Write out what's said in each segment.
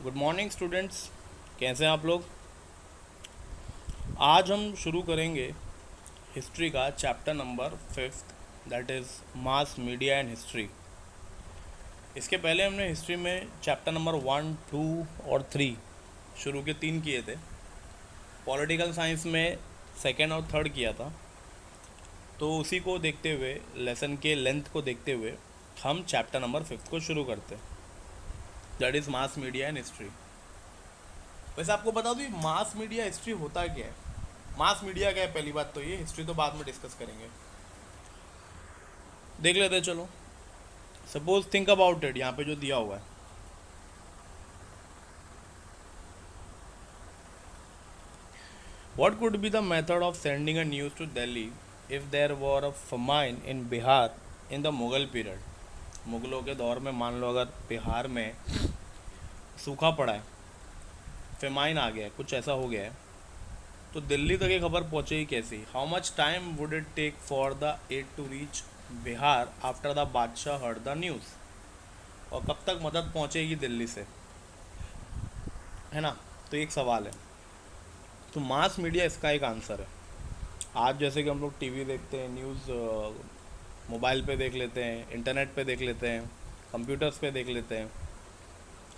Good morning students. कैसे हैं आप लोग? आज हम शुरू करेंगे हिस्ट्री का chapter number 5th, that is mass media and history. इसके पहले हमने हिस्ट्री में चैप्टर नंबर 1, 2 और 3 शुरू के 3 किए थे। पॉलिटिकल साइंस में सेकेंड और थर्ड किया था। तो उसी को देखते हुए, लेसन के लेंथ को देखते हुए हम चैप्टर नंबर 5th को शुरू करते हैं, that is mass media and history. वैसे आपको बता दूँ मास मीडिया हिस्ट्री होता क्या है? मास मीडिया क्या है? पहली बात तो ये, हिस्ट्री तो बाद में डिस्कस करेंगे। देख लेते हैं, चलो। सपोज थिंक अबाउट इट, यहाँ पे जो दिया हुआ है, what could be the method of sending a news to Delhi if there were a famine in Bihar in the Mughal period. मुगलों के दौर में मान लो अगर बिहार में सूखा पड़ा है, फेमाइन आ गया है, कुछ ऐसा हो गया है, तो दिल्ली तक ये खबर पहुंचेगी कैसी? How much time would it take for the ad to reach Bihar after the badshah heard the news? और कब तक मदद पहुंचेगी दिल्ली से, है ना? तो एक सवाल है। तो मास मीडिया इसका एक आंसर है। आज जैसे कि हम लोग टीवी देखते हैं, न्यूज़ मोबाइल पे देख लेते हैं, इंटरनेट पे देख लेते हैं, कंप्यूटर्स पे देख लेते हैं,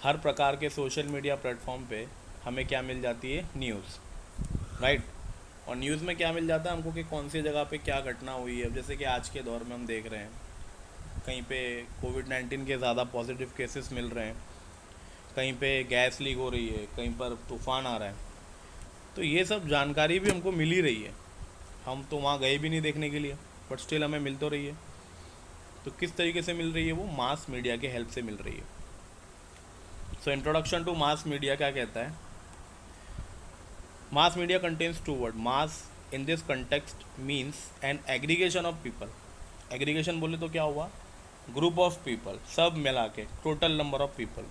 हर प्रकार के सोशल मीडिया प्लेटफॉर्म पे हमें क्या मिल जाती है? News, right. और न्यूज़ में क्या मिल जाता है हमको कि कौन सी जगह पे क्या घटना हुई है। जैसे कि आज के दौर में हम देख रहे हैं कहीं पे कोविड-19 के ज़्यादा पॉजिटिव केसेस मिल रहे हैं, कहीं पे गैस लीक हो रही है, कहीं पर तूफ़ान आ रहा है। तो ये सब जानकारी भी हमको मिल ही रही है। हम तो वहाँ गए भी नहीं देखने के लिए, बट स्टिल हमें मिल तो रही है। तो किस तरीके से मिल रही है? वो मास मीडिया के हेल्प से मिल रही है। So introduction to mass media क्या कहता है? Mass media contains two word. Mass in this context means an aggregation of people. Aggregation बोले तो क्या हुआ? ग्रुप ऑफ पीपल, सब मिला के टोटल नंबर ऑफ पीपल।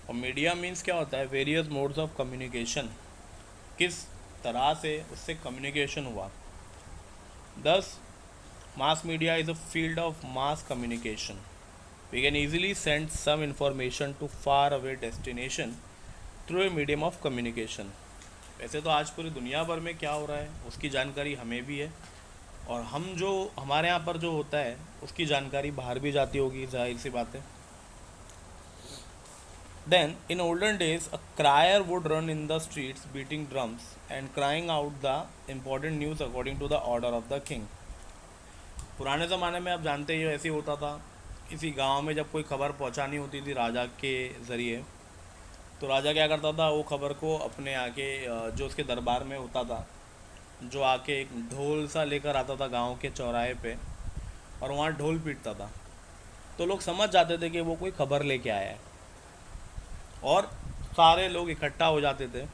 और मीडिया मीन्स क्या होता है? वेरियस मोड्स ऑफ कम्युनिकेशन, किस तरह से उससे कम्युनिकेशन हुआ। Thus mass media is a field of mass communication. We can easily send some information to far away destination through a medium of communication. वैसे तो आज पूरी दुनिया भर में क्या हो रहा है उसकी जानकारी हमें भी है, और हम जो हमारे यहाँ पर जो होता है उसकी जानकारी बाहर भी जाती होगी, जाहिर सी बात है। Then in olden days a crier would run in the streets beating drums and crying out the important news according to the order of the king. पुराने ज़माने में आप जानते ही हो ऐसे ही होता था। किसी गांव में जब कोई खबर पहुंचानी होती थी राजा के ज़रिए, तो राजा क्या करता था? वो खबर को अपने आके जो उसके दरबार में होता था, जो आके एक ढोल सा लेकर आता था गांव के चौराहे पे, और वहाँ ढोल पीटता था। तो लोग समझ जाते थे कि वो कोई खबर लेके आया है, और सारे लोग इकट्ठा हो जाते थे।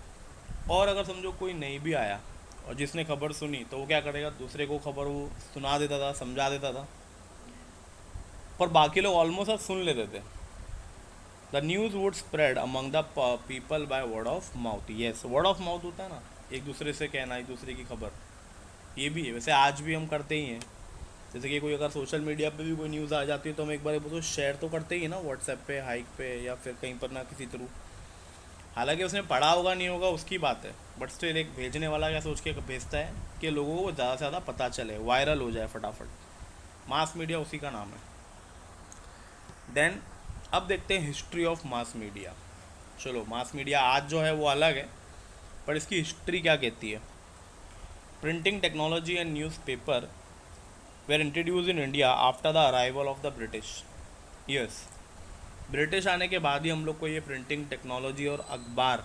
और अगर समझो कोई नहीं भी आया और जिसने खबर सुनी, तो वो क्या करेगा? दूसरे को खबर वो सुना देता था, समझा देता था, पर बाकी लोग ऑलमोस्ट सब सुन लेते थे। The news would spread among the people by word of mouth. Yes, word of mouth होता है ना, एक दूसरे से कहना, एक दूसरे की खबर। ये भी है, वैसे आज भी हम करते ही हैं। जैसे कि कोई अगर सोशल मीडिया पे भी कोई न्यूज़ आ जाती है तो हम एक बार तो शेयर तो करते ही हैं ना, व्हाट्सएप पे, हाइक पे, या फिर कहीं पर ना किसी थ्रू। हालांकि उसने पढ़ा होगा नहीं होगा उसकी बात है, बट स्टिल एक भेजने वाला क्या सोच के भेजता है कि लोगों को ज़्यादा से ज़्यादा पता चले, वायरल हो जाए फटाफट। मास मीडिया उसी का नाम है। देन अब देखते हैं हिस्ट्री ऑफ मास मीडिया। चलो, मास मीडिया आज जो है वो अलग है, पर इसकी हिस्ट्री क्या कहती है? Printing technology and newspaper were introduce in India after the arrival of the British. Yes, British आने के बाद ही हम लोग को ये प्रिंटिंग टेक्नोलॉजी और अखबार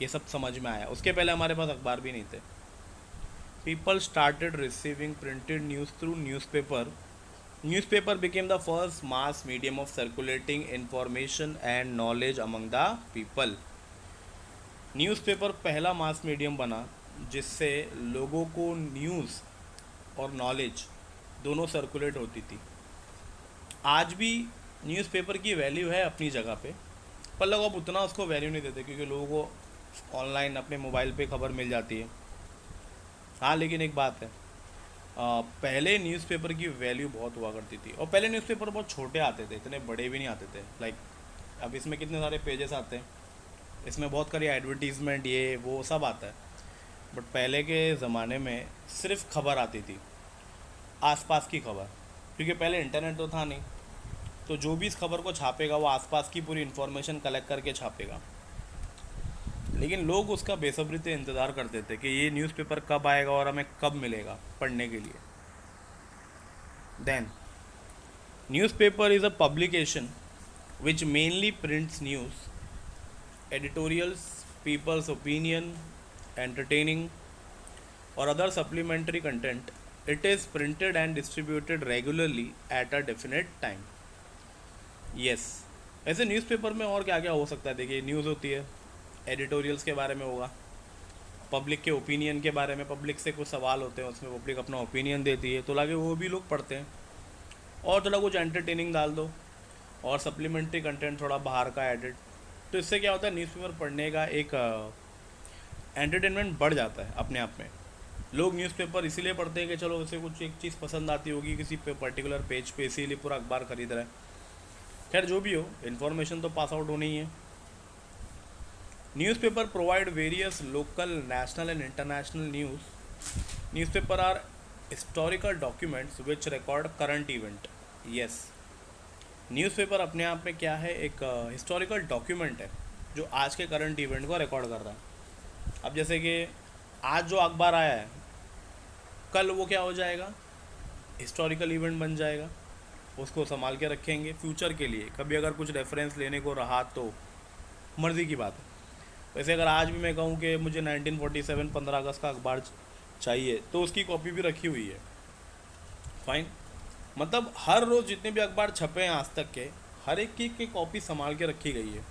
ये सब समझ में आया। उसके पहले हमारे पास अखबार भी नहीं थे। People started receiving printed news through newspaper. Newspaper became the first mass medium of circulating information and knowledge among the people. Newspaper पहला मास मीडियम बना जिससे लोगों को न्यूज़ और नॉलेज दोनों सर्कुलेट होती थी। आज भी न्यूज़पेपर की वैल्यू है अपनी जगह पे, पर लोग अब उतना उसको वैल्यू नहीं देते क्योंकि लोगों को ऑनलाइन अपने मोबाइल पे खबर मिल जाती है। हाँ, लेकिन एक बात है, पहले न्यूज़पेपर की वैल्यू बहुत हुआ करती थी, और पहले न्यूज़पेपर बहुत छोटे आते थे, इतने बड़े भी नहीं आते थे। लाइक अब इसमें कितने सारे पेजेस आते हैं, इसमें बहुत सारी एडवर्टीज़मेंट ये वो सब आता है। बट पहले के ज़माने में सिर्फ खबर आती थी, आसपास की खबर, क्योंकि पहले इंटरनेट तो था नहीं। तो जो भी इस खबर को छापेगा वो आसपास की पूरी इन्फॉर्मेशन कलेक्ट करके छापेगा। लेकिन लोग उसका बेसब्री से इंतज़ार करते थे कि ये न्यूज़पेपर कब आएगा और हमें कब मिलेगा पढ़ने के लिए। Then newspaper is a publication which mainly prints news, editorials, people's opinion, entertaining, or other supplementary content. It is printed and distributed regularly at a definite time. Yes. ऐसे न्यूज़पेपर में और क्या क्या हो सकता है? देखिए, न्यूज़ होती है, एडिटोरियल्स के बारे में होगा, पब्लिक के ओपिनियन के बारे में, पब्लिक से कुछ सवाल होते हैं, उसमें पब्लिक अपना ओपिनियन देती है, तो लागे वो भी लोग पढ़ते हैं। और थोड़ा कुछ एंटरटेनिंग डाल दो, और सप्लीमेंट्री कंटेंट थोड़ा बाहर का एडिट। तो इससे क्या होता है, न्यूज़पेपर पढ़ने का एक एंटरटेनमेंट बढ़ जाता है अपने आप में। लोग न्यूज़पेपर इसीलिए पढ़ते हैं कि चलो उसे कुछ एक चीज़ पसंद आती होगी किसी पे पर्टिकुलर पेज पे, इसीलिए पूरा अखबार खरीद रहा है। खैर जो भी हो, इन्फॉर्मेशन तो पास आउट होनी ही है। Newspaper provide various local, national and international news. Newspaper are historical documents which record current event. Yes, newspaper अपने आप में क्या है, एक हिस्टोरिकल डॉक्यूमेंट है जो आज के करंट इवेंट को रिकॉर्ड कर रहा है। अब जैसे कि आज जो अखबार आया है, कल वो क्या हो जाएगा, हिस्टोरिकल इवेंट बन जाएगा। उसको संभाल के रखेंगे फ्यूचर के लिए, कभी अगर कुछ रेफरेंस लेने को रहा तो मर्ज़ी की बात है। वैसे अगर आज भी मैं कहूँ कि मुझे 1947 15 अगस्त का अखबार चाहिए, तो उसकी कॉपी भी रखी हुई है। फाइन, मतलब हर रोज़ जितने भी अखबार छपे हैं आज तक के, हर एक की कॉपी संभाल के रखी गई है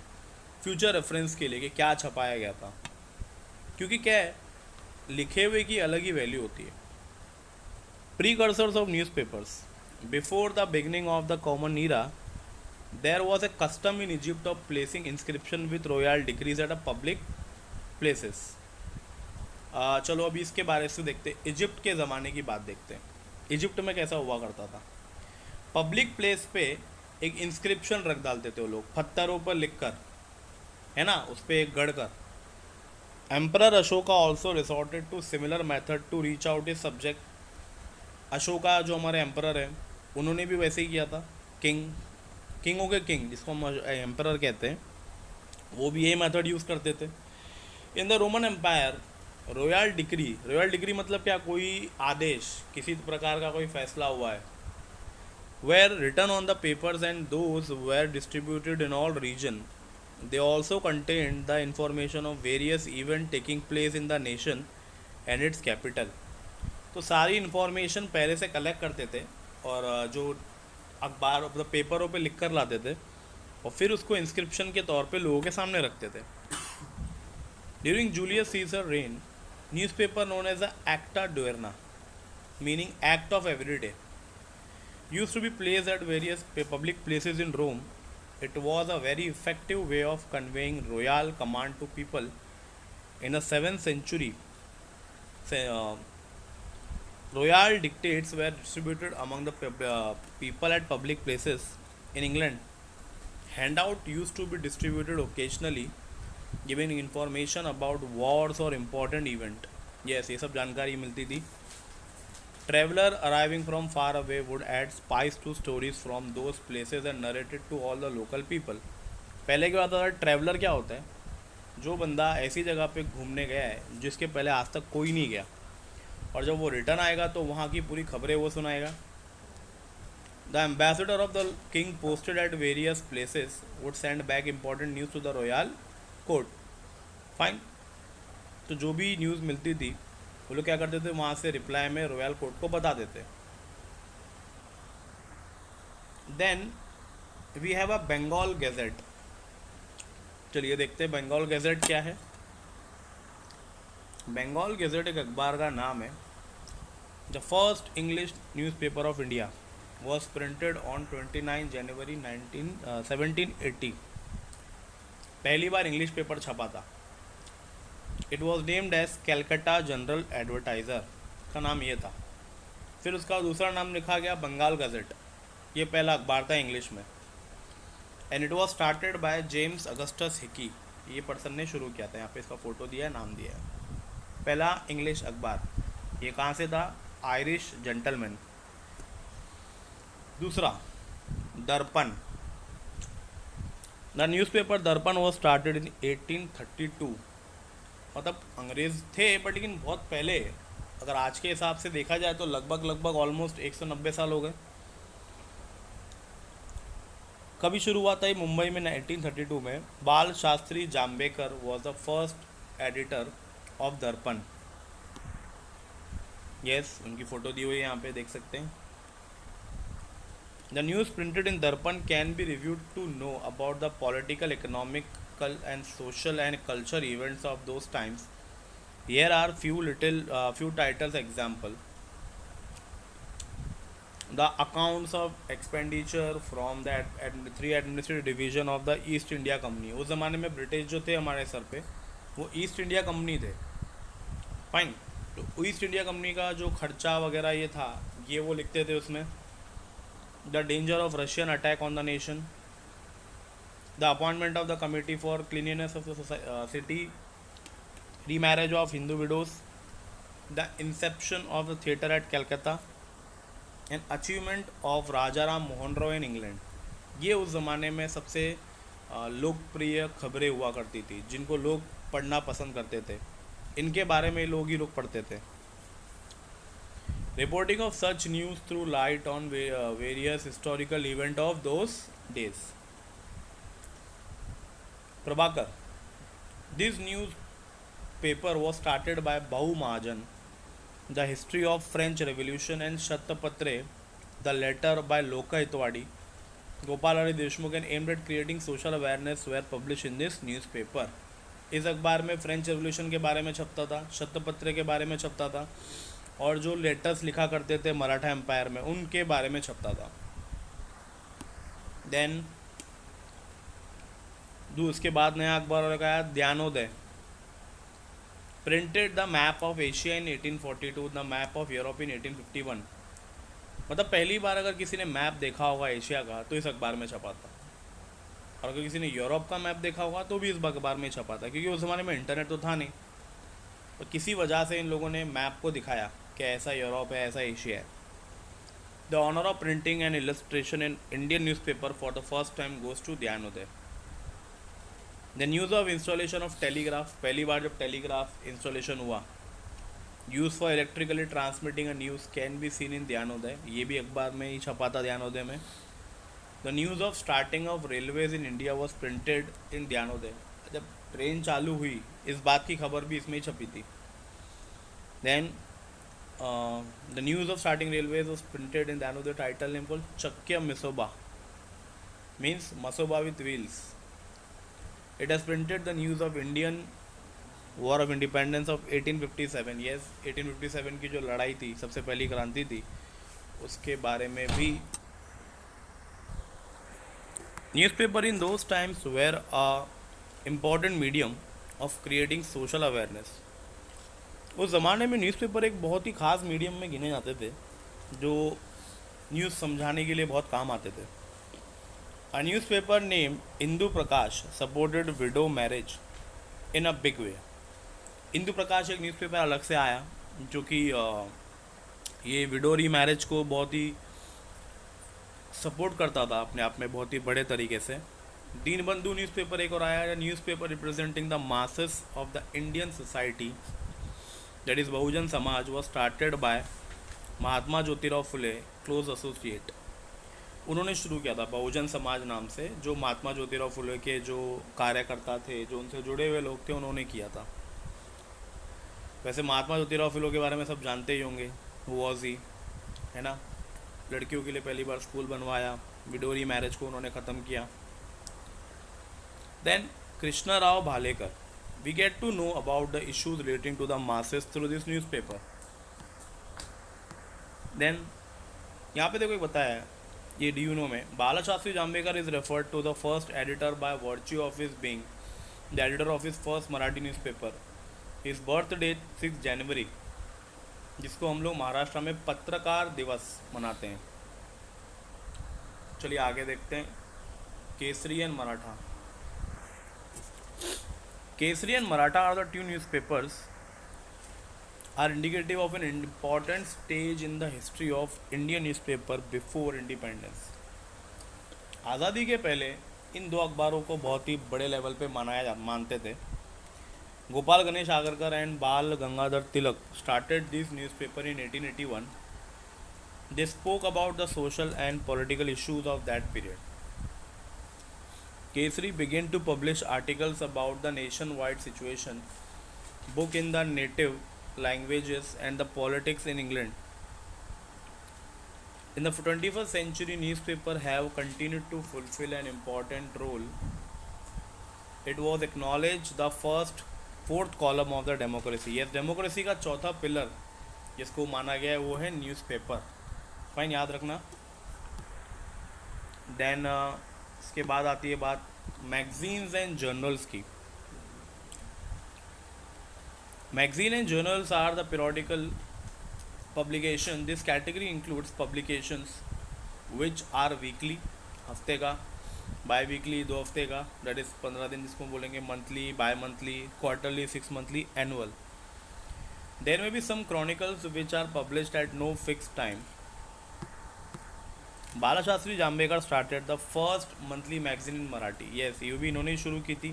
फ्यूचर रेफरेंस के लिए कि क्या छपाया गया था। क्योंकि क्या है, लिखे हुए की अलग ही वैल्यू होती है। Precursors of newspapers. Before the beginning of the common era, there was a custom in Egypt of placing inscription with royal decrees at a public places. चलो अभी इसके बारे से देखते, इजिप्ट के ज़माने की बात देखते हैं। इजिप्ट में कैसा हुआ करता था, पब्लिक प्लेस पे एक इंस्क्रिप्शन रख डालते थे वो लोग, पत्थरों पर लिख कर, है ना, उस पर एक गढ़ कर। Emperor Ashoka also resorted to similar method to reach out his subject. Ashoka जो हमारे एम्परर हैं, उन्होंने भी वैसे ही किया था। किंगों के किंग जिसको हम एम्परर कहते हैं, वो भी यही मेथड यूज़ करते थे। In the Roman Empire, royal decree मतलब क्या, कोई आदेश, किसी प्रकार का कोई फैसला हुआ है, were written on the papers and those were distributed in all region. They also contained the information of various events taking place in the nation and its capital. तो सारी इन्फॉर्मेशन पहले से कलेक्ट करते थे और जो अखबार मतलब पेपरों पे लिख कर लाते थे, और फिर उसको इंस्क्रिप्शन के तौर पे लोगों के सामने रखते थे। During Julius Caesar reign, newspaper known as the Acta Diurna, meaning act of everyday, used to be placed at various public places in Rome. It was a very effective way of conveying royal command to people. In the 7th century, royal dictates were distributed among the people at public places. In England, handout used to be distributed occasionally, giving information about wars or important event. Yes, ये सब जानकारी मिलती थी। Traveler arriving from far away would add spice to stories from those places and narrate it to all the local people. पहले क्या होता था, traveller क्या होता है, जो बंदा ऐसी जगह पे घूमने गया है जिसके पहले आज तक कोई नहीं गया, और जब वो रिटर्न आएगा तो वहाँ की पूरी खबरें वो सुनाएगा। The ambassador of the king posted at various places would send back important news to the royal court. Fine, तो जो भी न्यूज़ मिलती थी वो लोग क्या करते थे, वहाँ से रिप्लाई में रॉयल कोर्ट को बता देते। Then we have a Bengal gazette. चलिए देखते हैं बंगाल गैजेट क्या है। बंगाल गैजेट एक अखबार का नाम है। The first English newspaper of India was printed on 29 January 1780। पहली बार इंग्लिश पेपर छपा था। It was named as Calcutta general advertiser, का नाम ये था। फिर उसका दूसरा नाम लिखा गया बंगाल गज़ेट, ये पहला अखबार था इंग्लिश में। And it was started by James Augustus Hicky. ये पर्सन ने शुरू किया था। यहाँ पे इसका फ़ोटो दिया है, नाम दिया है। पहला इंग्लिश अखबार, ये कहाँ से था? Irish gentleman. दूसरा दर्पण, द न्यूज़पेपर दर्पण वॉज स्टार्टेड इन 1832। मतलब अंग्रेज़ थे बट लेकिन बहुत पहले, अगर आज के हिसाब से देखा जाए तो लगभग ऑलमोस्ट 190 साल हो गए। कभी शुरू हुआ था ये? मुंबई में 1932 में। Bal Shastri Jambhekar was the first editor of Darpan. Yes, उनकी फ़ोटो दी हुई है यहाँ पे, देख सकते हैं। The news printed in Darpan can be reviewed to know about the political, economical and social and culture events of those times. Here are few titles example. The accounts of expenditure from the three administrative division of the East India Company। उस ज़माने में British जो थे हमारे sir पे, वो east India company थे। Fine, तो ईस्ट इंडिया कंपनी का जो खर्चा वगैरह ये था, ये वो लिखते थे उसमें। The danger of Russian attack on the nation, the appointment of the committee for cleanliness of the city, remarriage of Hindu widows, the inception of the theatre at Calcutta, and achievement of Rajaram Mohan Roy in England। ये उस ज़माने में सबसे लोकप्रिय खबरें हुआ करती थी, जिनको लोग पढ़ना पसंद करते थे। इनके बारे में लोग ही लोग पढ़ते थे। Reporting of such news through light on various historical event of those days. Prabhakar, this news paper was started by Bahu Mahajan, the history of French Revolution, and Shatapatre, the letter by Loka Hitwadi, Gopal Hari Deshmukh, and aimed at creating social awareness were published in this newspaper। इस अखबार में French revolution के बारे में छपता था, शतपत्र के बारे में छपता था, और जो लेटर्स लिखा करते थे मराठा एम्पायर में, उनके बारे में छपता था। देन उसके बाद नया अखबार लगाया Gyanodaya. Printed the map of Asia in 1842, the map of Europe in 1851। मतलब पहली बार अगर किसी ने मैप देखा होगा एशिया का तो इस अखबार में छपा था, और अगर किसी ने यूरोप का मैप देखा होगा तो भी इस अखबार में छपा था, क्योंकि उस ज़माने में इंटरनेट तो था नहीं, और किसी वजह से इन लोगों ने मैप को दिखाया कि ऐसा यूरोप है, ऐसा एशिया है। The honour of printing and illustration in Indian newspaper for the first time goes to Gyanodaya. The news of installation of telegraph, पहली बार जब टेलीग्राफ इंस्टॉलेशन हुआ, use for electrically transmitting a news can be seen in Gyanodaya, ये भी अखबार में ही छपा था ज्ञानोदय में। The news of starting of railways in India was printed in Gyanodaya, जब ट्रेन चालू हुई इस बात की खबर भी इसमें ही छपी थी। Then the news of starting railways was printed in Gyanodaya, title name called Chakya Misoba, means Masoba with wheels. It has printed the news of Indian War of Independence of 1857। yes, 1857 की जो लड़ाई थी, सबसे पहली क्रांति थी, उसके बारे में भी। Newspaper in those times were a important medium of creating social awareness. उस ज़माने में न्यूज़पेपर एक बहुत ही ख़ास मीडियम में गिने जाते थे, जो न्यूज़ समझाने के लिए बहुत काम आते थे। A newspaper named Indu Prakash supported widow marriage in a big way। Indu Prakash एक न्यूज़पेपर अलग से आया जो कि ये विडो री मैरिज को बहुत ही सपोर्ट करता था अपने आप में, बहुत ही बड़े तरीके से। दीनबंधु न्यूज़पेपर एक और आया, newspaper representing the masses of the Indian society, that is Bahujan Samaj, was started by Mahatma Jyotirao Phule close associate. उन्होंने शुरू किया था बहुजन समाज नाम से, जो महात्मा ज्योतिराव फुले के जो कार्यकर्ता थे, जो उनसे जुड़े हुए लोग थे, उन्होंने किया था। वैसे महात्मा ज्योतिराव फुले के बारे में सब जानते ही होंगे, वॉज ही, है ना, लड़कियों के लिए पहली बार स्कूल बनवाया, विडोरी मैरिज को उन्होंने ख़त्म किया। Then Krishna Rao Bhalekar, we get to know about the issues relating to the masses through this newspaper. Then यहाँ पे देखो एक बताया है, ये ड्यूनो में, Bala Shastri Jambhekar is referred to the first editor by virtue of his being the editor of his first Marathi newspaper. His birth date 6 January, जिसको हम लोग महाराष्ट्र में पत्रकार दिवस मनाते हैं। चलिए आगे देखते हैं, Kesari and Maratha. Kesari and Maratha are the two newspapers are indicative of an important stage in the history of Indian newspaper before independence. आज़ादी के पहले इन दो अखबारों को बहुत ही बड़े लेवल पे मानते थे. Gopal Ganesh Agarkar and Bal Gangadhar Tilak started this newspaper in 1881. They spoke about the social and political issues of that period. Kesari began to publish articles about the nationwide situation, book in the native languages and the politics in England. In the 21st century, newspapers have continued to fulfill an important role. It was acknowledged the first fourth column of the democracy. Yes, democracy का चौथा pillar जिसको माना गया है वो है newspaper. Fine, याद रखना. देन इसके बाद आती है बात मैगजीन्स एंड जर्नल्स की. Magazine and journals are the periodical publication. This category includes publications which are weekly, हफ्ते का, बाई वीकली 2 हफ्ते का, that is 15 दिन जिसको बोलेंगे, monthly, by monthly, quarterly, 6 monthly, annual. There may be some chronicles which are published at no fixed time. Bala Shastri Jambhekar started the first monthly magazine in Marathi. Yes, ये भी इन्होंने शुरू की थी.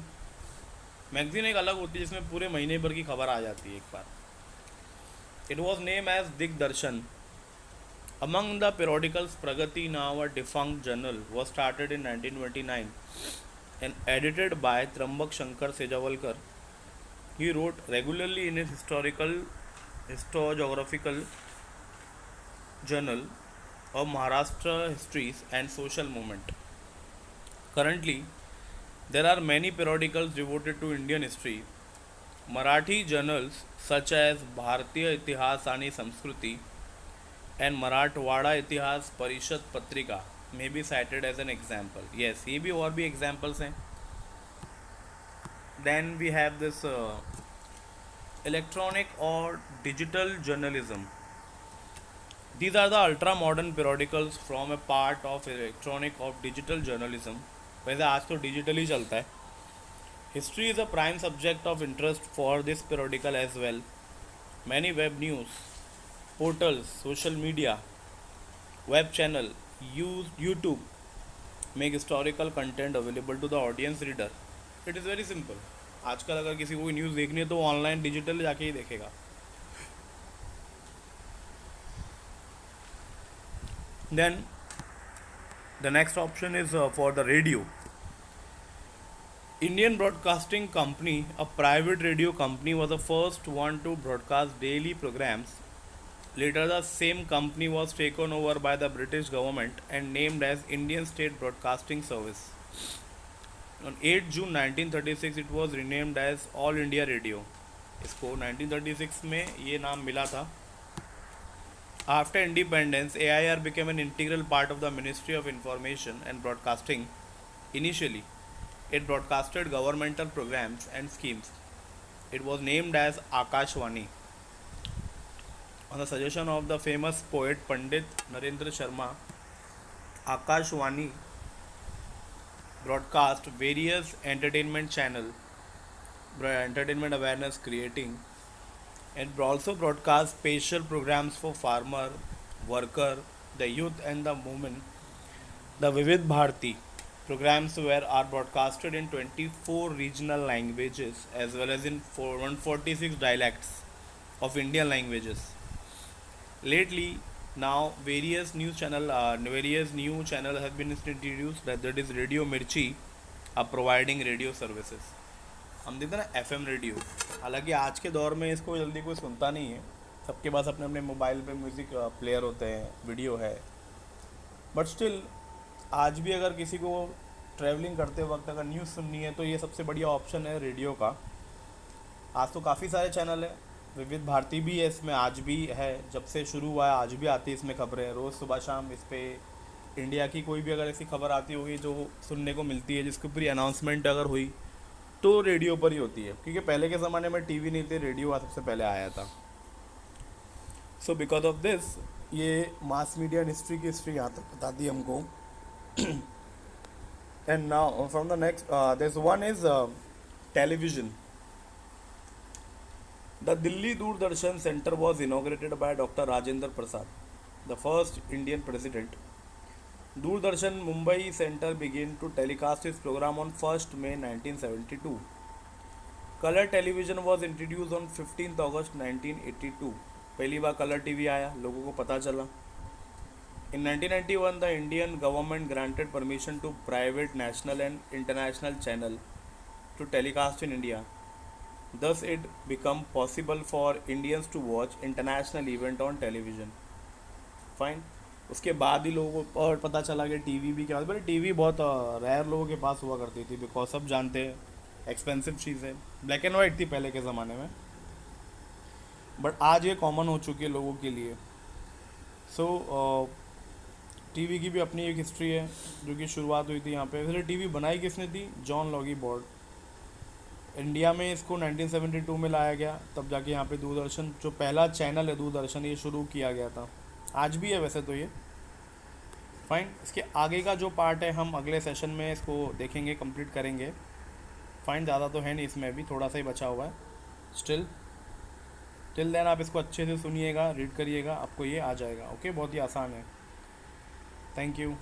मैगजीन एक अलग होती है जिसमें पूरे महीने भर की खबर आ जाती है एक बार. इट वॉज नेम एज दिग्दर्शन. Among the periodicals, Pragati, now a defunct journal, was started in 1929 and edited by Trambak Shankar Sejavalkar. He wrote regularly in his historiographical journal of Maharashtra histories and social movement. Currently, there are many periodicals devoted to Indian history. Marathi journals such as Bharatiya Itihas आणि Samskruti and Marathwada Itihas Parishad Patrika may be cited as an example. Yes, ये भी और भी examples हैं. Then we have this electronic or digital journalism. These are the ultra modern periodicals from a part of electronic or digital journalism. वैसे आज तो digital ही चलता है. History is a prime subject of interest for this periodical as well. Many web news portals, social media, web channel, YouTube make historical content available to the audience reader. It is very simple. आजकल अगर किसी को news देखनी है तो online digital जाके ही देखेगा. Then the next option is for the radio. Indian Broadcasting Company, a private radio company, was the first one to broadcast daily programs. Later, the same company was taken over by the British government and named as Indian State Broadcasting Service. On 8 June 1936, it was renamed as All India Radio. इसको 1936 में ये नाम मिला था. After independence, AIR became an integral part of the Ministry of Information and Broadcasting. Initially, it broadcasted governmental programs and schemes. It was named as Akashvani. On the suggestion of the famous poet Pandit Narendra Sharma, Akashvani broadcast various entertainment awareness creating, and also broadcast special programs for farmer, worker, the youth and the women. The Vivid Bharati programs are broadcasted in 24 regional languages as well as in 146 dialects of Indian languages. Lately, now various new channel have been introduced, that is Radio Mirchi are providing radio services. हम देखते हैं ना FM radio. हालांकि आज के दौर में इसको जल्दी कोई सुनता नहीं है. सबके पास अपने अपने मोबाइल पे म्यूज़िक प्लेयर होते हैं, वीडियो है. बट स्टिल आज भी अगर किसी को ट्रैवलिंग करते वक्त अगर न्यूज़ सुननी है तो ये सबसे बढ़िया ऑप्शन है रेडियो का. आज तो काफ़ी सारे चैनल है. विविध भारती भी है इसमें, आज भी है, जब से शुरू हुआ है आज भी आती है इसमें खबरें. रोज़ सुबह शाम इस पर इंडिया की कोई भी अगर ऐसी खबर आती होगी जो सुनने को मिलती है, जिसके ऊपर अनाउंसमेंट अगर हुई तो रेडियो पर ही होती है. क्योंकि पहले के ज़माने में टीवी नहीं थे, रेडियो सबसे पहले आया था. सो बिकॉज ऑफ दिस ये मास मीडिया हिस्ट्री की हिस्ट्री यहाँ तक बता दी हमको. And now from the next this one is television. The Delhi Doordarshan Center was inaugurated by Dr. Rajendra Prasad, the first Indian president. Doordarshan Mumbai Center began to telecast its program on 1st May 1972. Color television was introduced on 15th August 1982. पहली बार colour TV आया, लोगों को पता चला. In 1991, the Indian government granted permission to private national and international channel to telecast in India. Thus, it became possible for Indians to watch international event on television. Fine. उसके बाद ही लोगों को और पता चला कि टीवी भी क्या होता है. टीवी बहुत रेयर लोगों के पास हुआ करती थी, बिकॉज सब जानते हैं एक्सपेंसिव चीज़ है. ब्लैक एंड वाइट थी पहले के ज़माने में, बट आज ये कॉमन हो चुकी है लोगों के लिए. सो टीवी की भी अपनी एक हिस्ट्री है, जो कि शुरुआत हुई थी यहाँ पे. वैसे टीवी बनाई किसने थी? जॉन लॉगी बोर्ड. इंडिया में इसको 1972 में लाया गया, तब जाके यहाँ पे दूरदर्शन, जो पहला चैनल है दूरदर्शन, ये शुरू किया गया था. आज भी है वैसे तो ये. फाइन. इसके आगे का जो पार्ट है हम अगले सेशन में इसको देखेंगे, कंप्लीट करेंगे. फाइन. ज़्यादा तो है नहीं इसमें, भी थोड़ा सा ही बचा हुआ है. स्टिल टिल देन आप इसको अच्छे से सुनिएगा, रीड करिएगा, आपको ये आ जाएगा. ओके, बहुत ही आसान है. Thank you.